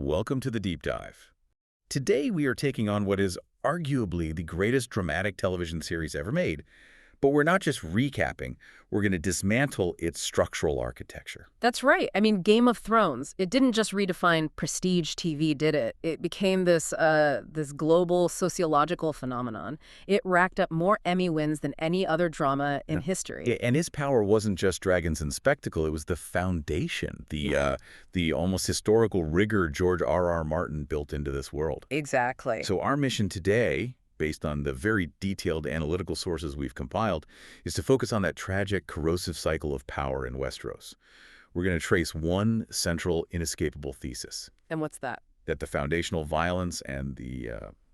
Welcome to the Deep Dive. Today we are taking on what is arguably the greatest dramatic television series ever made, but we're not just recapping, we're going to dismantle its structural architecture. That's right. I mean, Game of Thrones, it didn't just redefine prestige TV, did it? It became this global sociological phenomenon. It racked up more Emmy wins than any other drama in history. Yeah, and its power wasn't just dragons and spectacle, it was the foundation, the almost historical rigor George R.R. Martin built into this world. Exactly. So our mission today, based on the very detailed analytical sources we've compiled, is to focus on that tragic, corrosive cycle of power in Westeros. We're going to trace one central, inescapable thesis. And what's that? That the foundational violence and the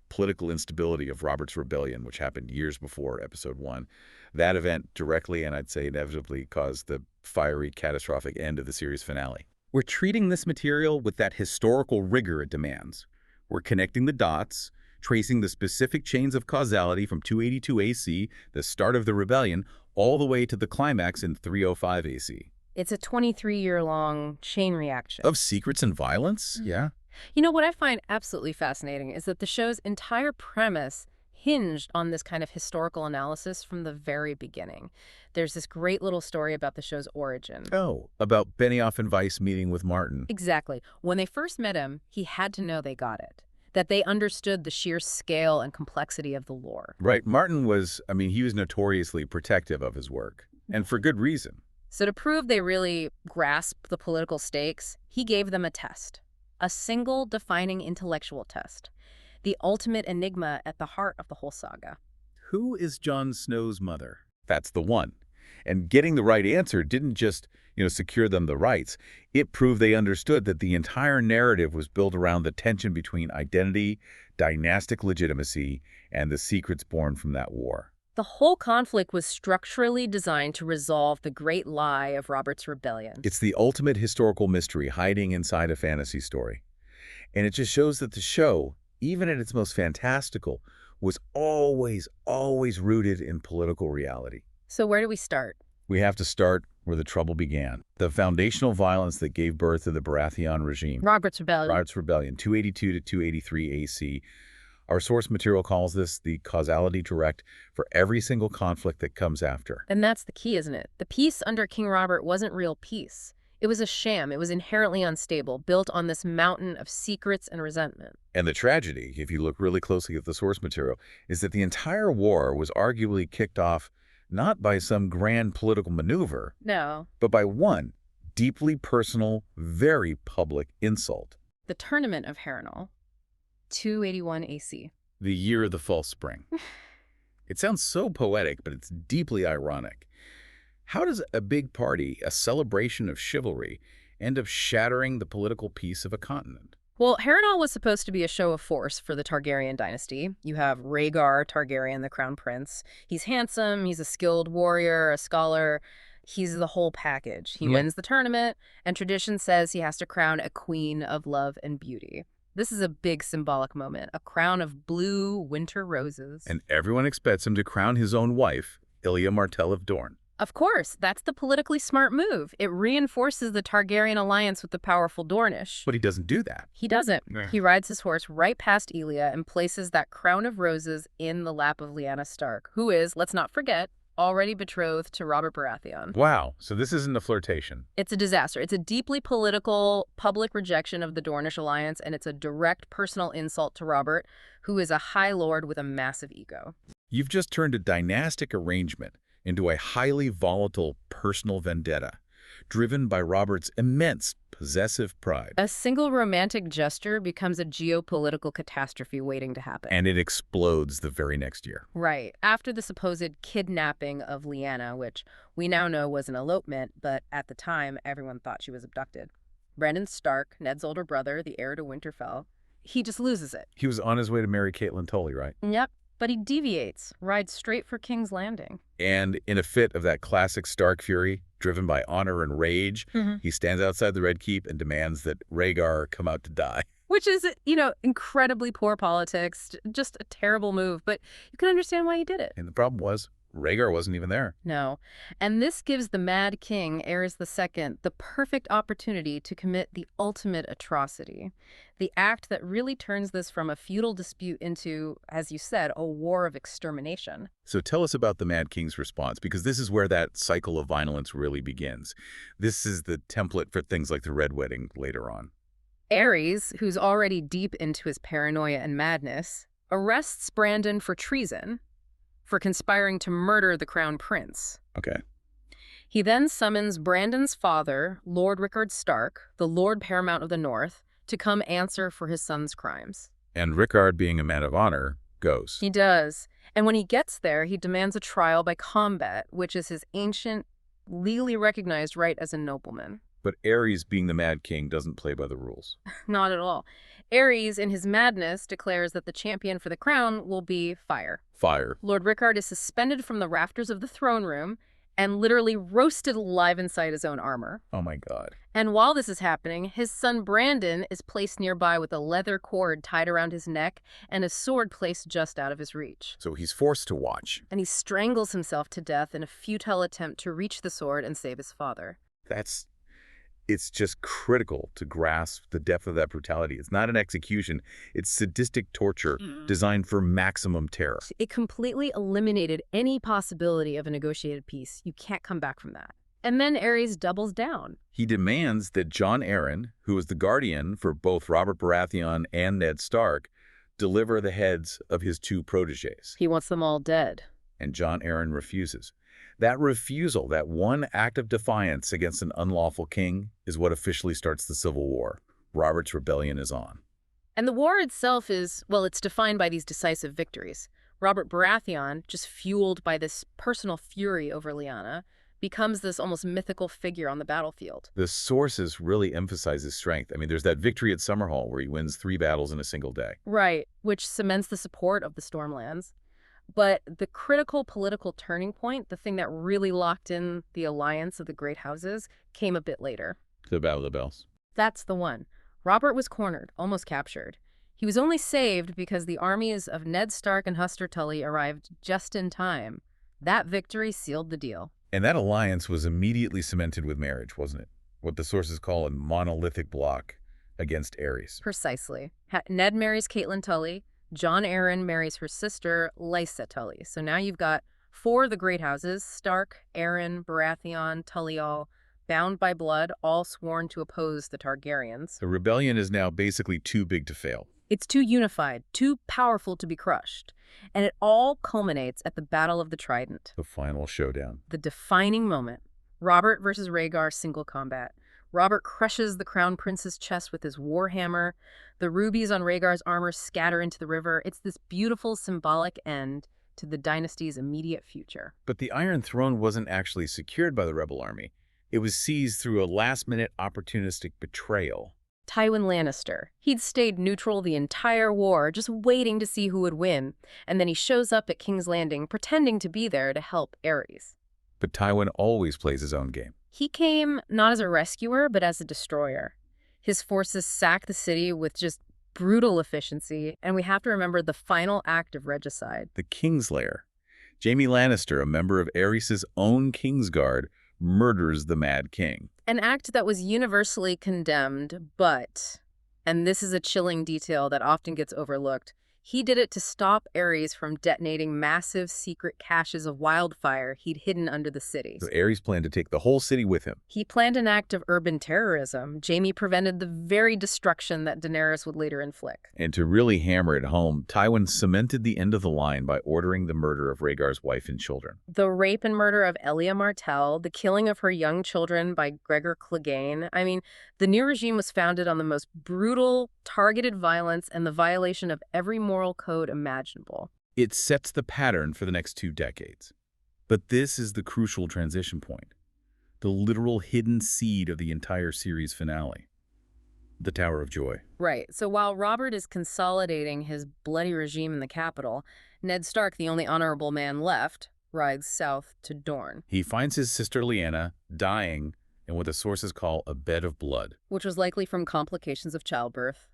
political instability of Robert's Rebellion, which happened years before Episode 1, that event directly and I'd say inevitably caused the fiery, catastrophic end of the series finale. We're treating this material with that historical rigor it demands. We're connecting the dots, tracing the specific chains of causality from 282 AC, the start of the rebellion, all the way to the climax in 305 AC. It's a 23-year-long chain reaction. Of secrets and violence? Yeah. You know, what I find absolutely fascinating is that the show's entire premise hinged on this kind of historical analysis from the very beginning. There's this great little story about the show's origin. Oh, about Benioff and Weiss meeting with Martin. Exactly. When they first met him, he had to know they got it, that they understood the sheer scale and complexity of the lore. Right. Martin was, he was notoriously protective of his work, and for good reason. So to prove they really grasped the political stakes, he gave them a test, a single defining intellectual test, the ultimate enigma at the heart of the whole saga. Who is Jon Snow's mother? That's the one. And getting the right answer didn't just, secure them the rights. It proved they understood that the entire narrative was built around the tension between identity, dynastic legitimacy, and the secrets born from that war. The whole conflict was structurally designed to resolve the great lie of Robert's Rebellion. It's the ultimate historical mystery hiding inside a fantasy story. And it just shows that the show, even at its most fantastical, was always rooted in political reality. So where do we start? We have to start where the trouble began. The foundational violence that gave birth to the Baratheon regime. Robert's Rebellion, 282 to 283 AC. Our source material calls this the causality direct for every single conflict that comes after. And that's the key, isn't it? The peace under King Robert wasn't real peace. It was a sham. It was inherently unstable, built on this mountain of secrets and resentment. And the tragedy, if you look really closely at the source material, is that the entire war was arguably kicked off not by some grand political maneuver, No. but by one deeply personal, very public insult. The Tournament of Harrenhal, 281 AC. The year of the false spring. It sounds so poetic, but it's deeply ironic. How does a big party, a celebration of chivalry, end up shattering the political peace of a continent? Well, Harrenhal was supposed to be a show of force for the Targaryen dynasty. You have Rhaegar Targaryen, the crown prince. He's handsome, he's a skilled warrior, a scholar. He's the whole package. He wins the tournament, and tradition says he has to crown a queen of love and beauty. This is a big symbolic moment, a crown of blue winter roses. And everyone expects him to crown his own wife, Ilya Martell of Dorne. Of course, that's the politically smart move. It reinforces the Targaryen alliance with the powerful Dornish. But he doesn't do that. He doesn't. Yeah. He rides his horse right past Ilya and places that crown of roses in the lap of Lyanna Stark, who is, let's not forget, already betrothed to Robert Baratheon. Wow, so this isn't a flirtation. It's a disaster. It's a deeply political, public rejection of the Dornish alliance, and it's a direct personal insult to Robert, who is a high lord with a massive ego. You've just turned a dynastic arrangement into a highly volatile personal vendetta, driven by Robert's immense possessive pride. A single romantic gesture becomes a geopolitical catastrophe waiting to happen. And it explodes the very next year. Right. After the supposed kidnapping of Lyanna, which we now know was an elopement, but at the time, everyone thought she was abducted. Brandon Stark, Ned's older brother, the heir to Winterfell, he just loses it. He was on his way to marry Catelyn Tully, right? Yep. But he deviates, rides straight for King's Landing. And in a fit of that classic Stark fury, driven by honor and rage, he stands outside the Red Keep and demands that Rhaegar come out to die. Which is, incredibly poor politics, just a terrible move. But you can understand why he did it. And the problem was, Rhaegar wasn't even there. No. And this gives the Mad King, Aerys II, the perfect opportunity to commit the ultimate atrocity. The act that really turns this from a feudal dispute into, as you said, a war of extermination. So tell us about the Mad King's response, because this is where that cycle of violence really begins. This is the template for things like the Red Wedding later on. Aerys, who's already deep into his paranoia and madness, arrests Brandon for treason, for conspiring to murder the crown prince. Okay. He then summons Brandon's father, Lord Rickard Stark, the Lord Paramount of the North, to come answer for his son's crimes. And Rickard, being a man of honor, goes. He does. And when he gets there, he demands a trial by combat, which is his ancient, legally recognized right as a nobleman. But Aerys, being the Mad King, doesn't play by the rules. Not at all. Aerys, in his madness, declares that the champion for the crown will be fire. Fire. Lord Rickard is suspended from the rafters of the throne room and literally roasted alive inside his own armor. Oh my God. And while this is happening, his son Brandon is placed nearby with a leather cord tied around his neck and a sword placed just out of his reach. So he's forced to watch. And he strangles himself to death in a futile attempt to reach the sword and save his father. It's just critical to grasp the depth of that brutality. It's not an execution. It's sadistic torture designed for maximum terror. It completely eliminated any possibility of a negotiated peace. You can't come back from that. And then Aerys doubles down. He demands that Jon Arryn, who is the guardian for both Robert Baratheon and Ned Stark, deliver the heads of his two protégés. He wants them all dead. And Jon Arryn refuses. That refusal, that one act of defiance against an unlawful king, is what officially starts the Civil War. Robert's rebellion is on. And the war itself is, well, it's defined by these decisive victories. Robert Baratheon, just fueled by this personal fury over Lyanna, becomes this almost mythical figure on the battlefield. The sources really emphasize his strength. I mean, there's that victory at Summerhall where he wins 3 battles in a single day. Right, which cements the support of the Stormlands. But the critical political turning point, the thing that really locked in the alliance of the great houses, came a bit later. The Battle of the Bells. That's the one. Robert was cornered, almost captured. He was only saved because the armies of Ned Stark and Huster Tully arrived just in time. That victory sealed the deal. And that alliance was immediately cemented with marriage, wasn't it? What the sources call a monolithic block against Aerys. Precisely. Ned marries Catelyn Tully. Jon Arryn marries her sister, Lysa Tully. So now you've got 4 of the great houses, Stark, Arryn, Baratheon, Tully all, bound by blood, all sworn to oppose the Targaryens. The rebellion is now basically too big to fail. It's too unified, too powerful to be crushed. And it all culminates at the Battle of the Trident. The final showdown. The defining moment. Robert versus Rhaegar single combat. Robert crushes the Crown Prince's chest with his warhammer. The rubies on Rhaegar's armor scatter into the river. It's this beautiful symbolic end to the dynasty's immediate future. But the Iron Throne wasn't actually secured by the rebel army. It was seized through a last-minute opportunistic betrayal. Tywin Lannister. He'd stayed neutral the entire war, just waiting to see who would win. And then he shows up at King's Landing, pretending to be there to help Aerys. But Tywin always plays his own game. He came not as a rescuer, but as a destroyer. His forces sacked the city with just brutal efficiency, and we have to remember the final act of regicide. The Kingslayer. Jaime Lannister, a member of Aerys' own Kingsguard, murders the Mad King. An act that was universally condemned, but, and this is a chilling detail that often gets overlooked, he did it to stop Aerys from detonating massive secret caches of wildfire he'd hidden under the city. So Aerys planned to take the whole city with him. He planned an act of urban terrorism. Jaime prevented the very destruction that Daenerys would later inflict. And to really hammer it home, Tywin cemented the end of the line by ordering the murder of Rhaegar's wife and children. The rape and murder of Elia Martell, the killing of her young children by Gregor Clegane. I mean, the new regime was founded on the most brutal, targeted violence and the violation of every moral code imaginable. It sets the pattern for the next 2 decades. But this is the crucial transition point, the literal hidden seed of the entire series finale, the Tower of Joy. Right. So while Robert is consolidating his bloody regime in the capital, Ned Stark, the only honorable man left, rides south to Dorne. He finds his sister Lyanna dying in what the sources call a bed of blood. Which was likely from complications of childbirth.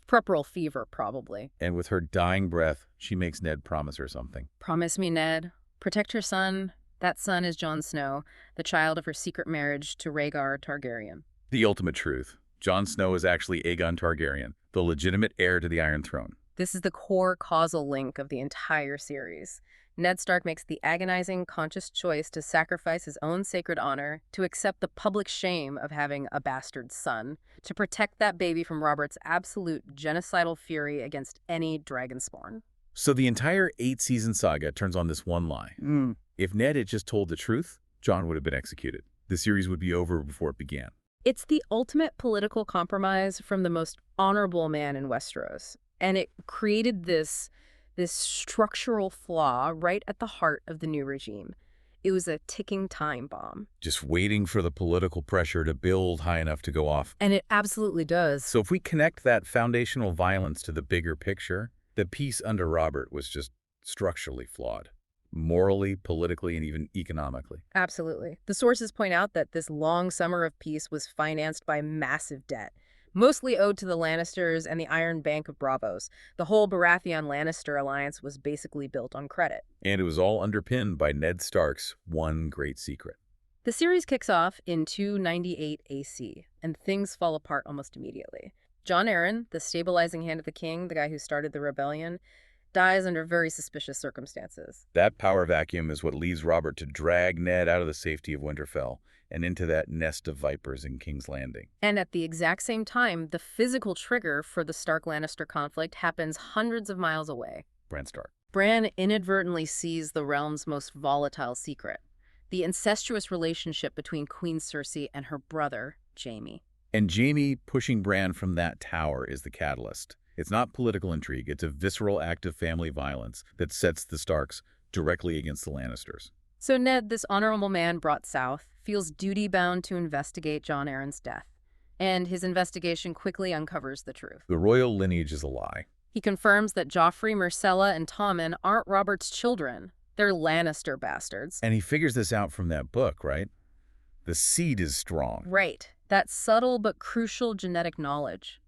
Puerperal fever, probably. And with her dying breath, she makes Ned promise her something. Promise me, Ned, Protect her son. That son is Jon Snow, the child of her secret marriage to Rhaegar Targaryen. The ultimate truth. Jon Snow is actually Aegon Targaryen, the legitimate heir to the Iron Throne. This is the core causal link of the entire series. Ned Stark makes the agonizing, conscious choice to sacrifice his own sacred honor, to accept the public shame of having a bastard son, to protect that baby from Robert's absolute genocidal fury against any dragonspawn. So the entire 8-season saga turns on this one lie. If Ned had just told the truth, Jon would have been executed. The series would be over before it began. It's the ultimate political compromise from the most honorable man in Westeros. And it created this structural flaw right at the heart of the new regime. It was a ticking time bomb. Just waiting for the political pressure to build high enough to go off. And it absolutely does. So if we connect that foundational violence to the bigger picture, the peace under Robert was just structurally flawed. Morally, politically, and even economically. Absolutely. The sources point out that this long summer of peace was financed by massive debt, mostly owed to the Lannisters and the Iron Bank of Bravos. The whole Baratheon-Lannister alliance was basically built on credit. And it was all underpinned by Ned Stark's one great secret. The series kicks off in 298 AC, and things fall apart almost immediately. Jon Arryn, the stabilizing hand of the king, the guy who started the rebellion, dies under very suspicious circumstances. That power vacuum is what leads Robert to drag Ned out of the safety of Winterfell and into that nest of vipers in King's Landing. And at the exact same time, the physical trigger for the Stark-Lannister conflict happens hundreds of miles away. Bran Stark. Bran inadvertently sees the realm's most volatile secret, the incestuous relationship between Queen Cersei and her brother, Jaime. And Jaime pushing Bran from that tower is the catalyst. It's not political intrigue, it's a visceral act of family violence that sets the Starks directly against the Lannisters. So Ned, this honorable man brought south, feels duty-bound to investigate Jon Arryn's death. And his investigation quickly uncovers the truth. The royal lineage is a lie. He confirms that Joffrey, Myrcella, and Tommen aren't Robert's children. They're Lannister bastards. And he figures this out from that book, right? The seed is strong. Right. That subtle but crucial genetic knowledge.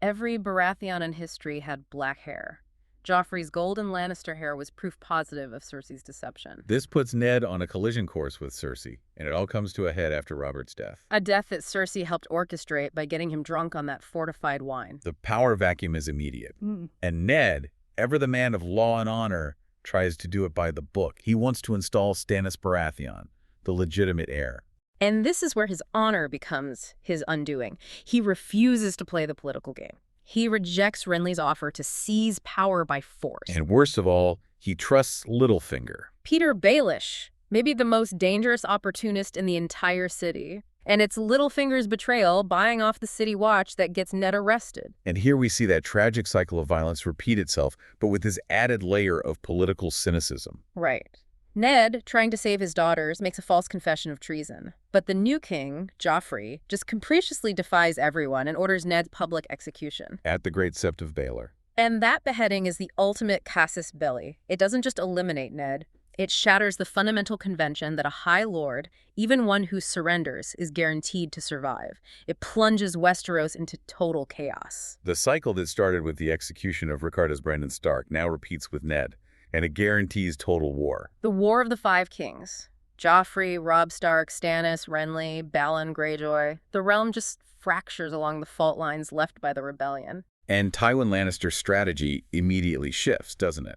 Every Baratheon in history had black hair. Joffrey's golden Lannister hair was proof positive of Cersei's deception. This puts Ned on a collision course with Cersei, and it all comes to a head after Robert's death. A death that Cersei helped orchestrate by getting him drunk on that fortified wine. The power vacuum is immediate. And Ned, ever the man of law and honor, tries to do it by the book. He wants to install Stannis Baratheon, the legitimate heir. And this is where his honor becomes his undoing. He refuses to play the political game. He rejects Renly's offer to seize power by force. And worst of all, he trusts Littlefinger. Peter Baelish, maybe the most dangerous opportunist in the entire city. And it's Littlefinger's betrayal, buying off the city watch, that gets Ned arrested. And here we see that tragic cycle of violence repeat itself, but with this added layer of political cynicism. Right. Ned, trying to save his daughters, makes a false confession of treason. But the new king, Joffrey, just capriciously defies everyone and orders Ned's public execution. At the Great Sept of Baelor. And that beheading is the ultimate casus belli. It doesn't just eliminate Ned. It shatters the fundamental convention that a High Lord, even one who surrenders, is guaranteed to survive. It plunges Westeros into total chaos. The cycle that started with the execution of Ricardas Brandon Stark now repeats with Ned. And it guarantees total war. The War of the Five Kings. Joffrey, Robb Stark, Stannis, Renly, Balon Greyjoy. The realm just fractures along the fault lines left by the rebellion. And Tywin Lannister's strategy immediately shifts, doesn't it?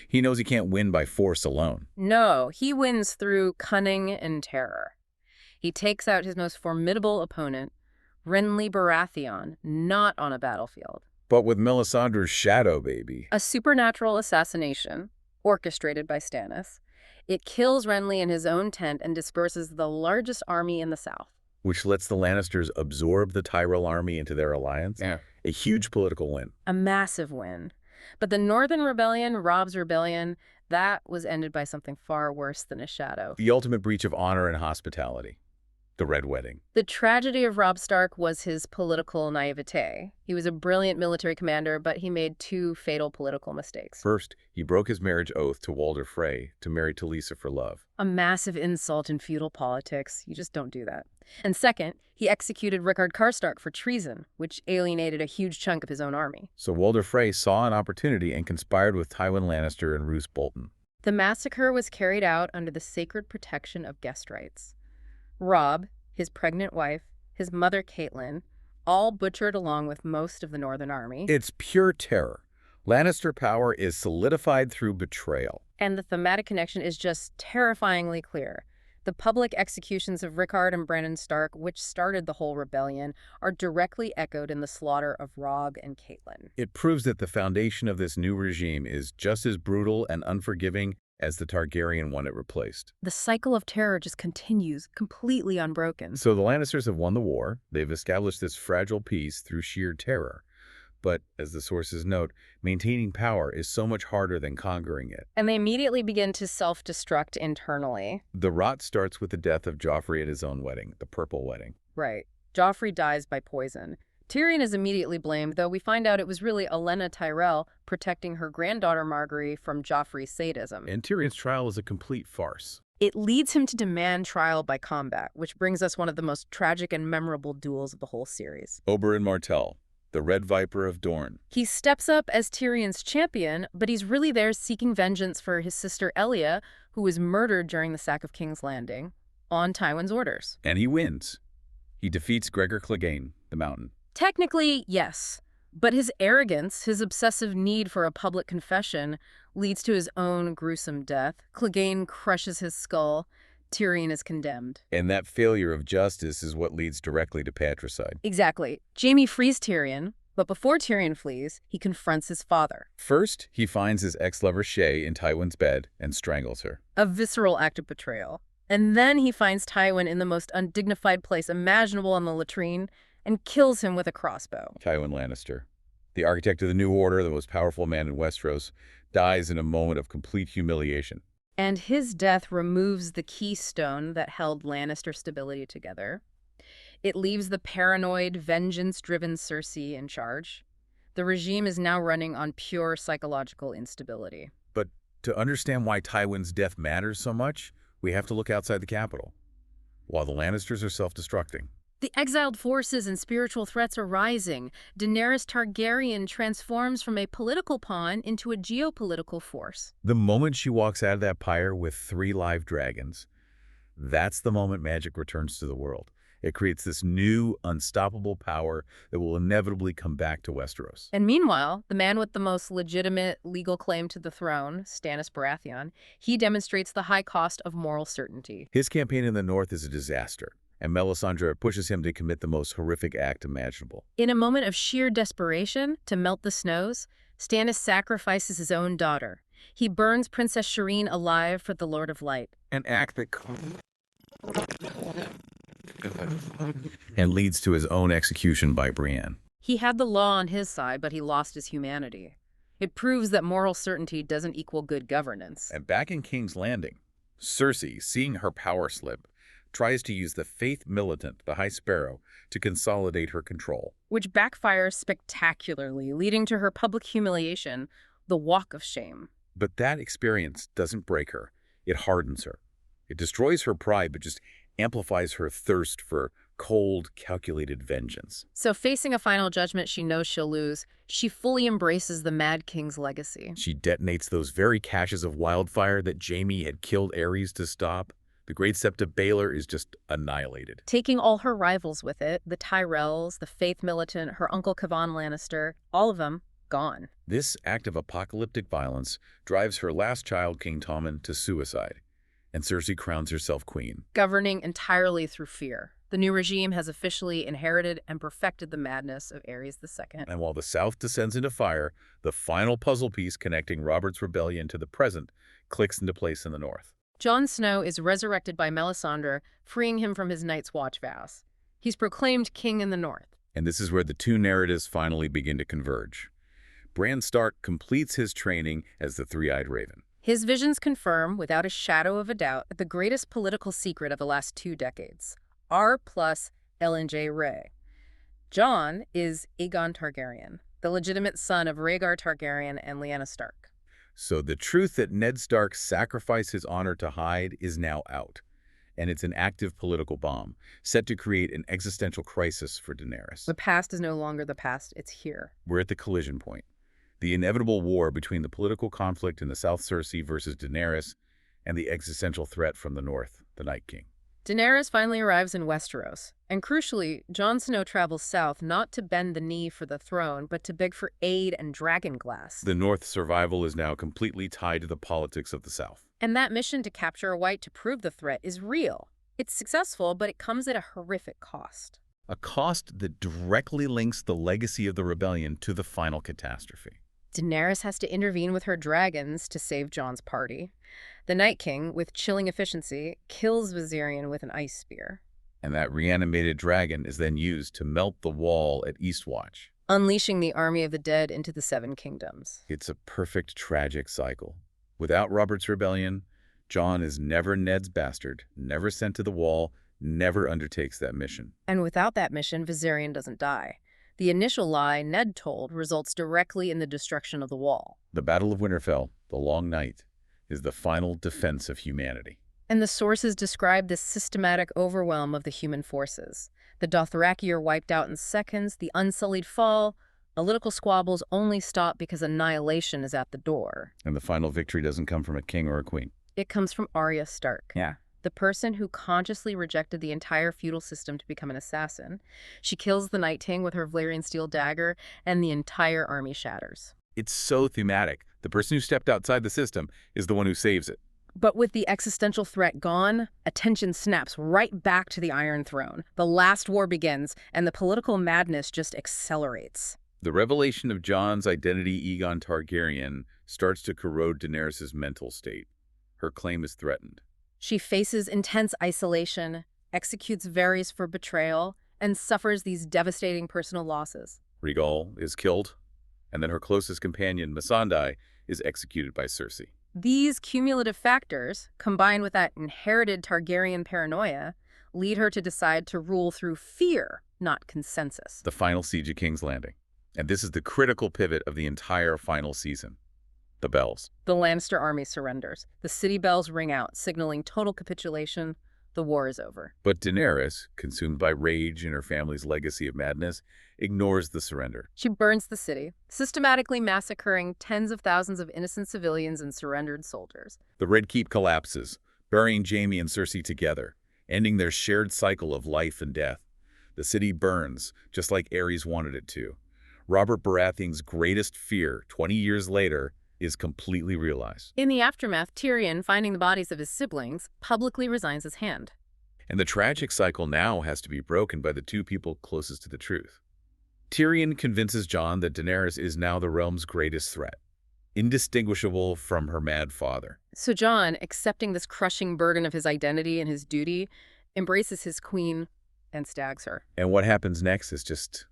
He knows he can't win by force alone. No, he wins through cunning and terror. He takes out his most formidable opponent, Renly Baratheon, not on a battlefield. But with Melisandre's shadow, baby. A supernatural assassination, orchestrated by Stannis. It kills Renly in his own tent and disperses the largest army in the south. Which lets the Lannisters absorb the Tyrell army into their alliance. Yeah. A huge political win. A massive win. But the Northern Rebellion, Robb's rebellion, that was ended by something far worse than a shadow. The ultimate breach of honor and hospitality. The Red Wedding. The tragedy of Robb Stark was his political naivete. He was a brilliant military commander, but he made two fatal political mistakes. First, he broke his marriage oath to Walder Frey to marry Talisa for love. A massive insult in feudal politics. You just don't do that. And second, he executed Rickard Karstark for treason, which alienated a huge chunk of his own army. So Walder Frey saw an opportunity and conspired with Tywin Lannister and Roose Bolton. The massacre was carried out under the sacred protection of guest rights. Robb, his pregnant wife, his mother Catelyn, all butchered along with most of the Northern Army. It's pure terror. Lannister power is solidified through betrayal. And the thematic connection is just terrifyingly clear. The public executions of Rickard and Brandon Stark, which started the whole rebellion, are directly echoed in the slaughter of Robb and Catelyn. It proves that the foundation of this new regime is just as brutal and unforgiving as the Targaryen one it replaced. The cycle of terror just continues, completely unbroken. So the Lannisters have won the war. They've established this fragile peace through sheer terror. But, as the sources note, maintaining power is so much harder than conquering it. And they immediately begin to self-destruct internally. The rot starts with the death of Joffrey at his own wedding, the Purple Wedding. Right. Joffrey dies by poison. Tyrion is immediately blamed, though we find out it was really Olenna Tyrell protecting her granddaughter Margaery from Joffrey's sadism. And Tyrion's trial is a complete farce. It leads him to demand trial by combat, which brings us one of the most tragic and memorable duels of the whole series. Oberyn Martell, the Red Viper of Dorne. He steps up as Tyrion's champion, but he's really there seeking vengeance for his sister Elia, who was murdered during the sack of King's Landing, on Tywin's orders. And he wins. He defeats Gregor Clegane, the Mountain. Technically, yes. But his arrogance, his obsessive need for a public confession, leads to his own gruesome death. Clegane crushes his skull. Tyrion is condemned. And that failure of justice is what leads directly to patricide. Exactly. Jaime frees Tyrion, but before Tyrion flees, he confronts his father. First, he finds his ex-lover Shae in Tywin's bed and strangles her. A visceral act of betrayal. And then he finds Tywin in the most undignified place imaginable in the latrine and kills him with a crossbow. Tywin Lannister, the architect of the New Order, the most powerful man in Westeros, dies in a moment of complete humiliation. And his death removes the keystone that held Lannister stability together. It leaves the paranoid, vengeance-driven Cersei in charge. The regime is now running on pure psychological instability. But to understand why Tywin's death matters so much, we have to look outside the capital, while the Lannisters are self-destructing. The exiled forces and spiritual threats are rising. Daenerys Targaryen transforms from a political pawn into a geopolitical force. The moment she walks out of that pyre with 3 live dragons, that's the moment magic returns to the world. It creates this new, unstoppable power that will inevitably come back to Westeros. And meanwhile, the man with the most legitimate legal claim to the throne, Stannis Baratheon, he demonstrates the high cost of moral certainty. His campaign in the north is a disaster, and Melisandre pushes him to commit the most horrific act imaginable. In a moment of sheer desperation to melt the snows, Stannis sacrifices his own daughter. He burns Princess Shireen alive for the Lord of Light. An act that and leads to his own execution by Brienne. He had the law on his side, but he lost his humanity. It proves that moral certainty doesn't equal good governance. And back in King's Landing, Cersei, seeing her power slip, tries to use the Faith Militant, the High Sparrow, to consolidate her control. Which backfires spectacularly, leading to her public humiliation, the Walk of Shame. But that experience doesn't break her. It hardens her. It destroys her pride, but just amplifies her thirst for cold, calculated vengeance. So facing a final judgment she knows she'll lose, she fully embraces the Mad King's legacy. She detonates those very caches of wildfire that Jaime had killed Aerys to stop. The Great Sept of Baelor is just annihilated. Taking all her rivals with it, the Tyrells, the Faith Militant, her uncle Kavan Lannister, all of them gone. This act of apocalyptic violence drives her last child, King Tommen, to suicide, and Cersei crowns herself queen. Governing entirely through fear. The new regime has officially inherited and perfected the madness of Aerys II. And while the South descends into fire, the final puzzle piece connecting Robert's rebellion to the present clicks into place in the North. Jon Snow is resurrected by Melisandre, freeing him from his Night's Watch vows. He's proclaimed king in the North. And this is where the two narratives finally begin to converge. Bran Stark completes his training as the Three-Eyed Raven. His visions confirm, without a shadow of a doubt, the greatest political secret of the last 2 decades. R plus Ellen J. Ray. Jon is Aegon Targaryen, the legitimate son of Rhaegar Targaryen and Lyanna Stark. So the truth that Ned Stark sacrificed his honor to hide is now out, and it's an active political bomb, set to create an existential crisis for Daenerys. The past is no longer the past, it's here. We're at the collision point. The inevitable war between the political conflict in the South Cersei versus Daenerys and the existential threat from the North, the Night King. Daenerys finally arrives in Westeros, and crucially, Jon Snow travels south not to bend the knee for the throne, but to beg for aid and dragonglass. The North's survival is now completely tied to the politics of the South. And that mission to capture a White to prove the threat is real. It's successful, but it comes at a horrific cost. A cost that directly links the legacy of the rebellion to the final catastrophe. Daenerys has to intervene with her dragons to save Jon's party. The Night King, with chilling efficiency, kills Viserion with an ice spear, And that reanimated dragon is then used to melt the wall at Eastwatch. unleashing the army of the dead into the Seven Kingdoms. It's a perfect tragic cycle. Without Robert's rebellion, Jon is never Ned's bastard, never sent to the wall, never undertakes that mission. And without that mission, Viserion doesn't die. The initial lie Ned told results directly in the destruction of the wall. The Battle of Winterfell, the Long Night, is the final defense of humanity. And the sources describe this systematic overwhelm of the human forces. The Dothraki are wiped out in seconds, the Unsullied fall. Political squabbles only stop because annihilation is at the door. And the final victory doesn't come from a king or a queen. It comes from Arya Stark. Yeah. The person who consciously rejected the entire feudal system to become an assassin. She kills the Night King with her Valyrian steel dagger, and the entire army shatters. It's so thematic. The person who stepped outside the system is the one who saves it. But with the existential threat gone, attention snaps right back to the Iron Throne. The last war begins, and the political madness just accelerates. The revelation of Jon's identity, Aegon Targaryen, starts to corrode Daenerys' mental state. Her claim is threatened. She faces intense isolation, executes Varys for betrayal, and suffers these devastating personal losses. Rhaegal is killed, and then her closest companion, Missandei, is executed by Cersei. These cumulative factors, combined with that inherited Targaryen paranoia, lead her to decide to rule through fear, not consensus. The final siege of King's Landing. And this is the critical pivot of the entire final season. The bells. The Lannister army surrenders. The city bells ring out, signaling total capitulation. The war is over. But Daenerys, consumed by rage and her family's legacy of madness, ignores the surrender. She burns the city, systematically massacring tens of thousands of innocent civilians and surrendered soldiers. The Red Keep collapses, burying Jaime and Cersei together, ending their shared cycle of life and death. The city burns, just like Aerys wanted it to. Robert Baratheon's greatest fear, 20 years later, is completely realized. In the aftermath, Tyrion, finding the bodies of his siblings, publicly resigns his hand. And the tragic cycle now has to be broken by the two people closest to the truth. Tyrion convinces Jon that Daenerys is now the realm's greatest threat, indistinguishable from her mad father. So Jon, accepting this crushing burden of his identity and his duty, embraces his queen and stags her. And what happens next is just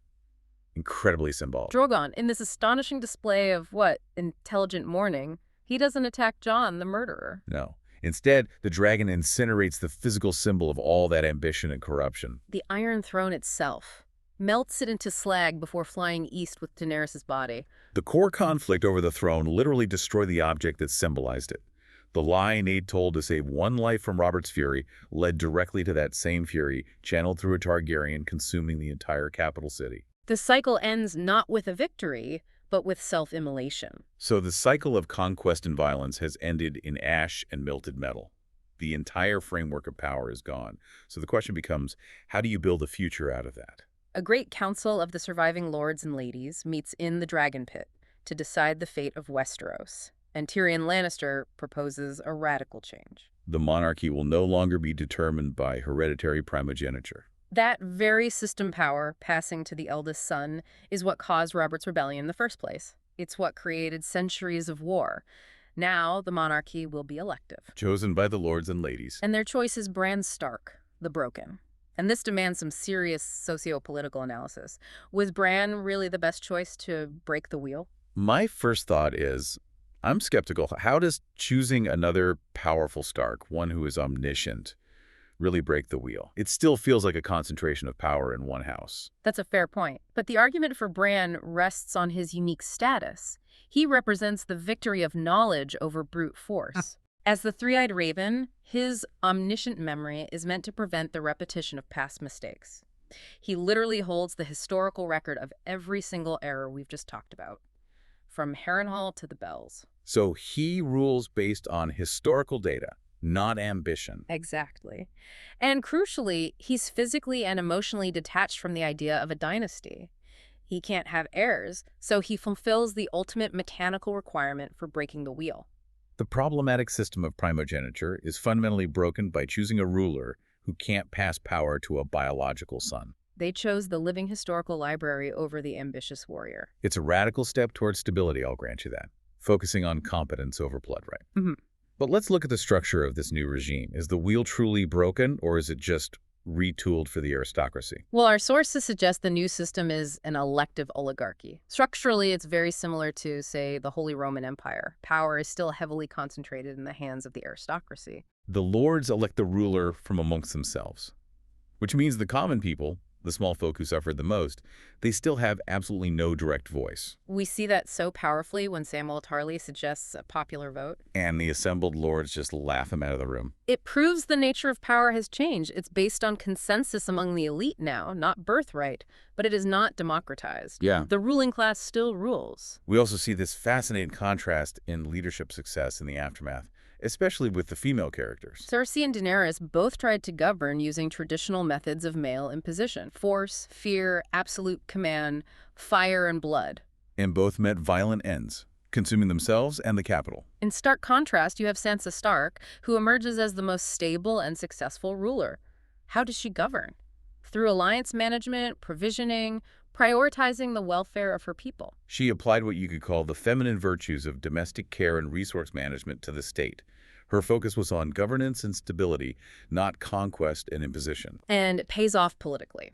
incredibly symbolic. Drogon, in this astonishing display of, intelligent mourning, he doesn't attack Jon, the murderer. No. Instead, the dragon incinerates the physical symbol of all that ambition and corruption. The Iron Throne itself melts it into slag before flying east with Daenerys' body. The core conflict over the throne literally destroyed the object that symbolized it. The lie Nade told to save one life from Robert's fury led directly to that same fury, channeled through a Targaryen, consuming the entire capital city. The cycle ends not with a victory, but with self-immolation. So the cycle of conquest and violence has ended in ash and melted metal. The entire framework of power is gone. So the question becomes, how do you build a future out of that? A great council of the surviving lords and ladies meets in the Dragon Pit to decide the fate of Westeros, and Tyrion Lannister proposes a radical change. The monarchy will no longer be determined by hereditary primogeniture. That very system power, passing to the eldest son, is what caused Robert's rebellion in the first place. It's what created centuries of war. Now, the monarchy will be elective. Chosen by the lords and ladies. And their choice is Bran Stark, the Broken. And this demands some serious socio-political analysis. Was Bran really the best choice to break the wheel? My first thought is, I'm skeptical. How does choosing another powerful Stark, one who is omniscient, really break the wheel? It still feels like a concentration of power in one house. That's a fair point. But the argument for Bran rests on his unique status. He represents the victory of knowledge over brute force. As the three-eyed raven, his omniscient memory is meant to prevent the repetition of past mistakes. He literally holds the historical record of every single error we've just talked about. from Harrenhal to the bells. So he rules based on historical data, not ambition. Exactly. And crucially, he's physically and emotionally detached from the idea of a dynasty. He can't have heirs, so he fulfills the ultimate mechanical requirement for breaking the wheel. The problematic system of primogeniture is fundamentally broken by choosing a ruler who can't pass power to a biological son. They chose the living historical library over the ambitious warrior. It's a radical step towards stability, I'll grant you that, focusing on competence over blood right. Mhm. But let's look at the structure of this new regime. Is the wheel truly broken, or is it just retooled for the aristocracy? Well, our sources suggest the new system is an elective oligarchy. Structurally, it's very similar to, say, the Holy Roman Empire. Power is still heavily concentrated in the hands of the aristocracy. The lords elect the ruler from amongst themselves, which means the common people, the small folk who suffered the most, they still have absolutely no direct voice. We see that so powerfully when Samuel Tarley suggests a popular vote. And the assembled lords just laugh him out of the room. It proves the nature of power has changed. It's based on consensus among the elite now, not birthright, but it is not democratized. Yeah. The ruling class still rules. We also see this fascinating contrast in leadership success in the aftermath, especially with the female characters. Cersei and Daenerys both tried to govern using traditional methods of male imposition: force, fear, absolute command, fire, and blood. And both met violent ends, consuming themselves and the capital. In stark contrast, you have Sansa Stark, who emerges as the most stable and successful ruler. How does she govern? Through alliance management, provisioning, prioritizing the welfare of her people. She applied what you could call the feminine virtues of domestic care and resource management to the state. Her focus was on governance and stability, not conquest and imposition. And it pays off politically.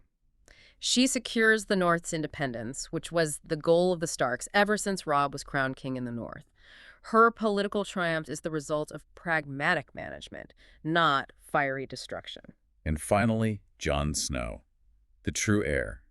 She secures the North's independence, which was the goal of the Starks ever since Robb was crowned king in the North. Her political triumph is the result of pragmatic management, not fiery destruction. And finally, Jon Snow, the true heir,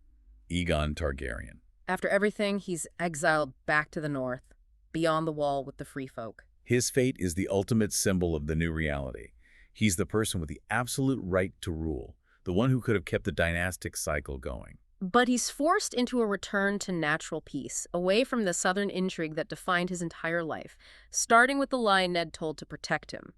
Aegon Targaryen. After everything, he's exiled back to the North, beyond the wall with the free folk. His fate is the ultimate symbol of the new reality. He's the person with the absolute right to rule, the one who could have kept the dynastic cycle going. But he's forced into a return to natural peace, away from the southern intrigue that defined his entire life, starting with the lie Ned told to protect him.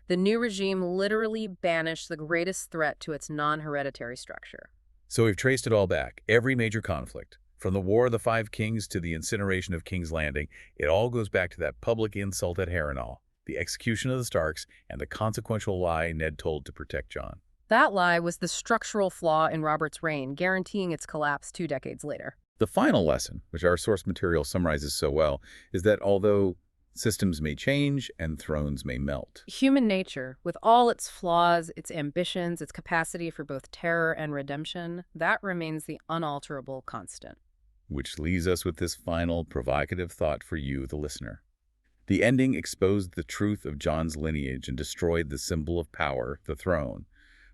The new regime literally banished the greatest threat to its non-hereditary structure. So we've traced it all back, every major conflict. From the War of the Five Kings to the incineration of King's Landing, it all goes back to that public insult at Harrenhal, the execution of the Starks, and the consequential lie Ned told to protect Jon. That lie was the structural flaw in Robert's reign, guaranteeing its collapse 2 decades later. The final lesson, which our source material summarizes so well, is that although systems may change and thrones may melt, Human nature, with all its flaws, its ambitions, its capacity for both terror and redemption, that remains the unalterable constant. which leaves us with this final provocative thought for you, the listener. The ending exposed the truth of Jon's lineage and destroyed the symbol of power, the throne,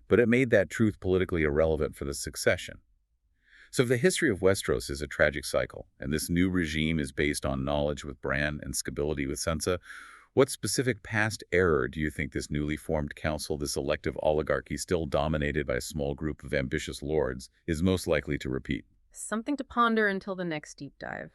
but it made that truth politically irrelevant for the succession. So if the history of Westeros is a tragic cycle, and this new regime is based on knowledge with Bran and stability with Sansa, what specific past error do you think this newly formed council, this elective oligarchy still dominated by a small group of ambitious lords, is most likely to repeat? Something to ponder until the next deep dive.